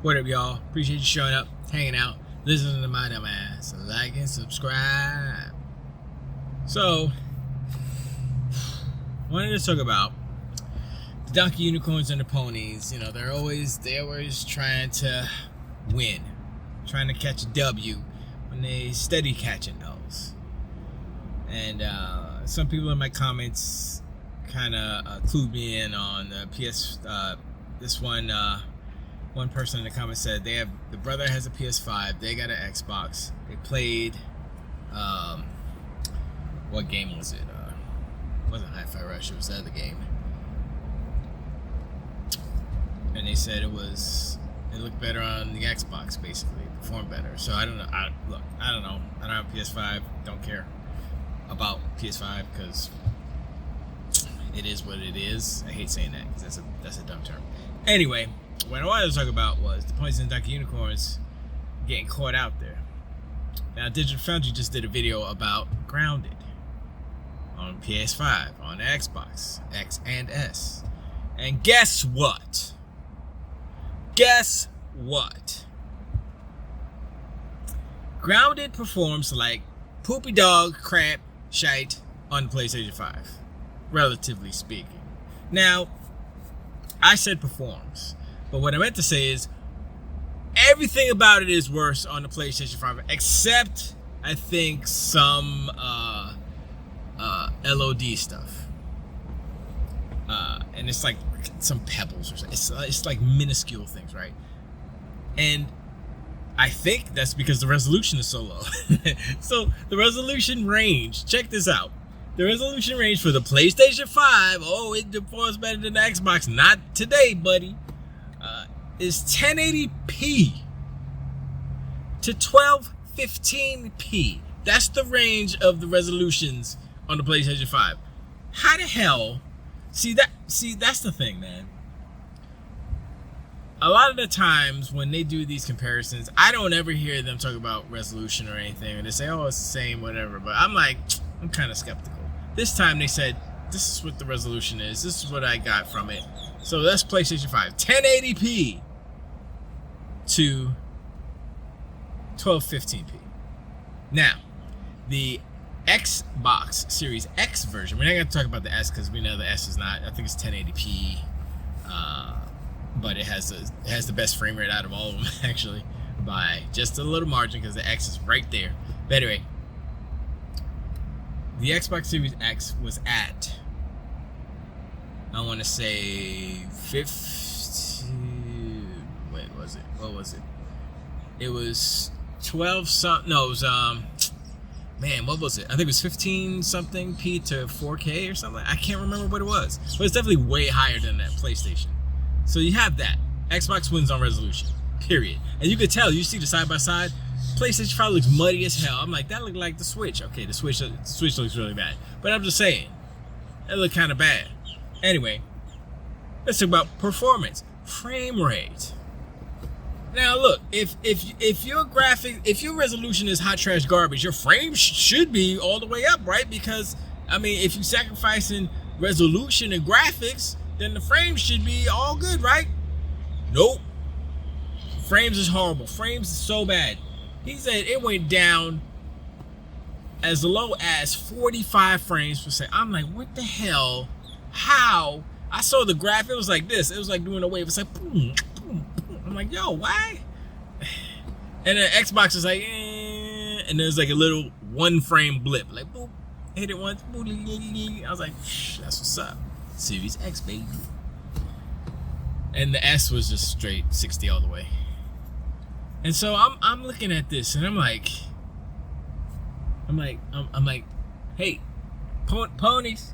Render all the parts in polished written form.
What up, y'all? Appreciate you showing up, hanging out, listening to my dumb ass. Like and subscribe. So, wanted to talk about the donkey unicorns and the ponies. You know, they're always trying to win, trying to catch a W when they steady catching those. And some people in my comments kind of clued me in on the this one person in the comments said the brother has a PS5, they got an Xbox, they played what game was it? It wasn't Hi-Fi Rush, it was the other game. And they said it looked better on the Xbox, basically. It performed better. So I don't know. I don't know. I don't have a PS5. Don't care about PS5 because it is what it is. I hate saying that because that's a dumb term. Anyway, what I wanted to talk about was the Ponies and Donkey Unicorns getting caught out there. Now, Digital Foundry just did a video about Grounded on PS5, on the Xbox X and S. And guess what? Guess what? Grounded performs like poopy dog crap shite on the PlayStation 5, relatively speaking. Now, I said performs, but what I meant to say is everything about it is worse on the PlayStation 5, except I think some LOD stuff. And it's like some pebbles or something. It's like minuscule things, right? And I think that's because the resolution is so low. So the resolution range, check this out. The resolution range for the PlayStation 5, it performs better than the Xbox. Not today, buddy. Is 1080p to 1215p. That's the range of the resolutions on the PlayStation 5. How the hell? See, that's the thing, man. A lot of the times when they do these comparisons, I don't ever hear them talk about resolution or anything. They say, it's the same, whatever. But I'm kind of skeptical. This time they said, this is what the resolution is. This is what I got from it. So that's PlayStation 5. 1080p to 1215p. Now, the Xbox Series X version, we're not going to talk about the S because we know the S is not, I think it's 1080p, but it has the best frame rate out of all of them, actually, by just a little margin because the X is right there. But anyway, the Xbox Series X was at, I want to say 15, what was it? It was 12 something, no, it was, what was it? I think it was 15 something P to 4K or something. I can't remember what it was. But it's definitely way higher than that PlayStation. So you have that. Xbox wins on resolution. Period. And you could tell, you see the side by side, PlayStation 5 looks muddy as hell. I'm like, that looked like the Switch. Okay, the Switch looks really bad. But I'm just saying, it looked kind of bad. Anyway, let's talk about performance. Frame rate. Now look, if your resolution is hot trash garbage, your frame should be all the way up, right? Because if you're sacrificing resolution and graphics, then the frame should be all good, right? Nope. Frames is horrible. Frames is so bad. He said it went down as low as 45 frames per second. I'm like, what the hell? How? I saw the graph. It was like this. It was like doing a wave. It's like boom. I'm like, yo, why? And then Xbox is like, and there's like a little 1 frame blip, like boop, hit it once, boop. I was like, that's what's up, Series X, baby. And the S was just straight 60 all the way. And so I'm looking at this, and I'm like, hey, ponies,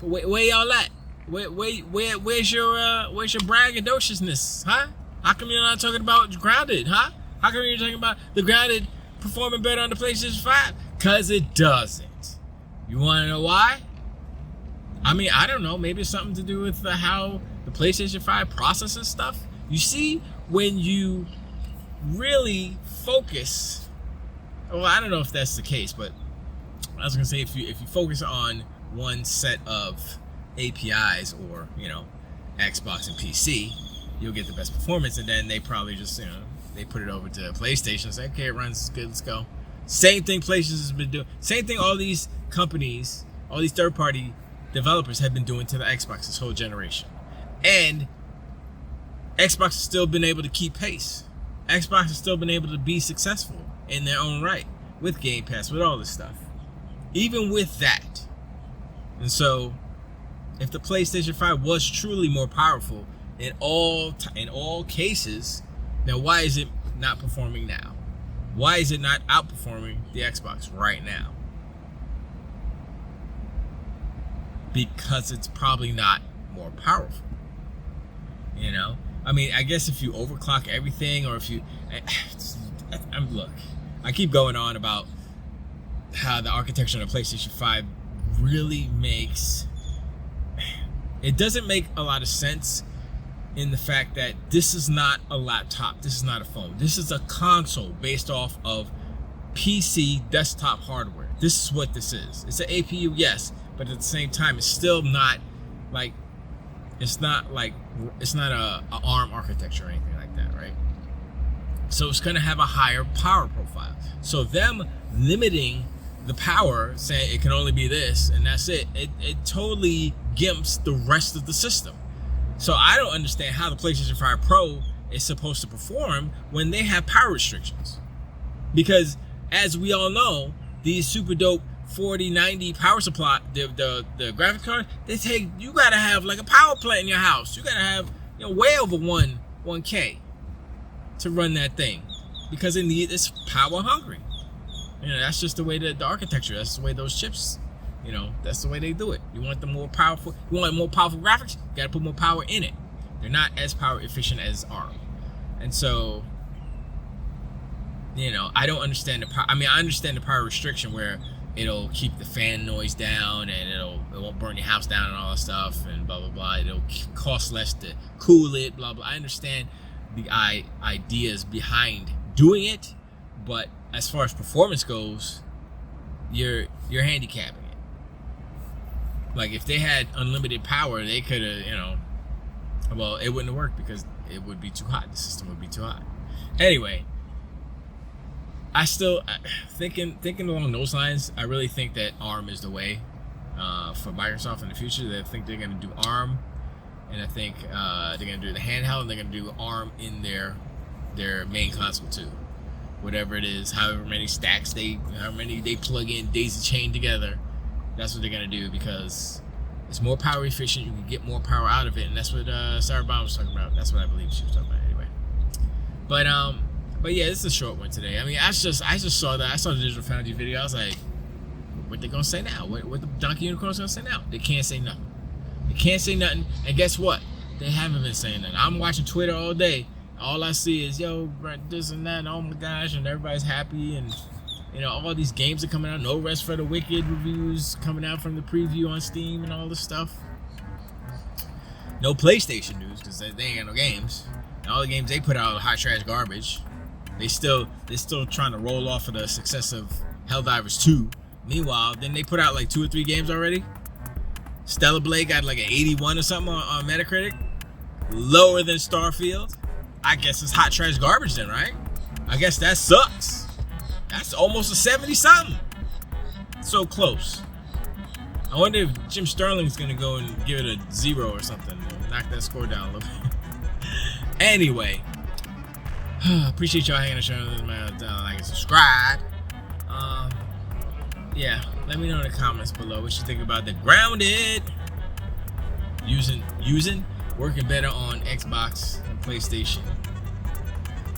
where y'all at? Where's your braggadociousness, huh? How come you're not talking about Grounded, huh? How come you're talking about the Grounded performing better on the PlayStation 5? Because it doesn't. You want to know why? I don't know. Maybe it's something to do with how the PlayStation 5 processes stuff. You see, when you really focus, well, I don't know if that's the case, but I was going to say if you focus on one set of APIs or, Xbox and PC, you'll get the best performance, and then they probably just, they put it over to PlayStation and say, okay, it runs good, let's go. Same thing PlayStation has been doing. Same thing all these companies, all these third-party developers have been doing to the Xbox this whole generation. And Xbox has still been able to keep pace. Xbox has still been able to be successful in their own right with Game Pass, with all this stuff. Even with that. And so, if the PlayStation 5 was truly more powerful in all cases, now why is it not performing now? Why is it not outperforming the Xbox right now? Because it's probably not more powerful. I mean, I guess if you overclock everything, or if you, look, I keep going on about how the architecture of the PlayStation 5 really it doesn't make a lot of sense in the fact that this is not a laptop, this is not a phone, this is a console based off of PC desktop hardware. This is what this is. It's an APU, yes, but at the same time, it's still not like, it's not a ARM architecture or anything like that, right? So it's going to have a higher power profile. So them limiting the power, saying it can only be this and that's it totally gimps the rest of the system. So I don't understand how the PlayStation 5 Pro is supposed to perform when they have power restrictions. Because as we all know, these super dope 4090 power supply, the graphics card, you gotta have like a power plant in your house. You gotta have way over 1K to run that thing, because it's power hungry. That's just the way the architecture. That's the way those chips. That's the way they do it. You want the more powerful. You want more powerful graphics. You gotta put more power in it. They're not as power efficient as ARM, and so I don't understand the power. I mean, I understand the power restriction where it'll keep the fan noise down and it won't burn your house down and all that stuff and blah blah blah. It'll cost less to cool it, blah blah. I understand the ideas behind doing it, but as far as performance goes, you're handicapping it. Like if they had unlimited power, they could have, well, it wouldn't have worked because it would be too hot. The system would be too hot. Anyway, I still thinking along those lines. I really think that ARM is the way for Microsoft in the future. They think they're going to do ARM, and I think they're going to do the handheld, and they're going to do ARM in their main console too. Whatever it is, however many they plug in, daisy chain together. That's what they're going to do, because it's more power efficient. You can get more power out of it, and that's what Sarah Bond was talking about. That's what I believe she was talking about anyway. But yeah, this is a short one today. I mean, I just saw that. I saw the Digital Foundry video. I was like, what they gonna say now? What the Donkey Unicorn's gonna say now? They can't say nothing. They can't say nothing. And guess what? They haven't been saying nothing. I'm watching Twitter all day. All I see is, this and that, and oh my gosh, and everybody's happy, and all these games are coming out. No Rest for the Wicked reviews coming out from the preview on Steam and all this stuff. No PlayStation news, because they ain't got no games. And all the games they put out are hot trash garbage. They're still trying to roll off of the success of Helldivers 2. Meanwhile, then they put out like 2 or 3 games already. Stellar Blade got like an 81 or something on Metacritic. Lower than Starfield. I guess it's hot trash garbage then, right? I guess that sucks. That's almost a 70-something. So close. I wonder if Jim Sterling's going to go and give it a 0 or something. Knock that score down a little bit. Anyway. Appreciate y'all hanging on, man. Like and subscribe. Yeah, let me know in the comments below what you think about the Grounded. Working better on Xbox and PlayStation.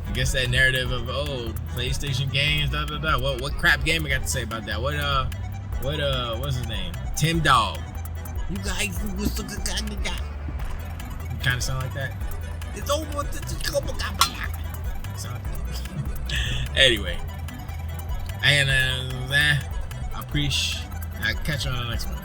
I guess that narrative of PlayStation games, What crap game I got to say about that? What's his name? Tim Dog. You guys was a good guy. You kind of sound like that. It's over. Anyway, and I appreciate. I'll catch you on the next one.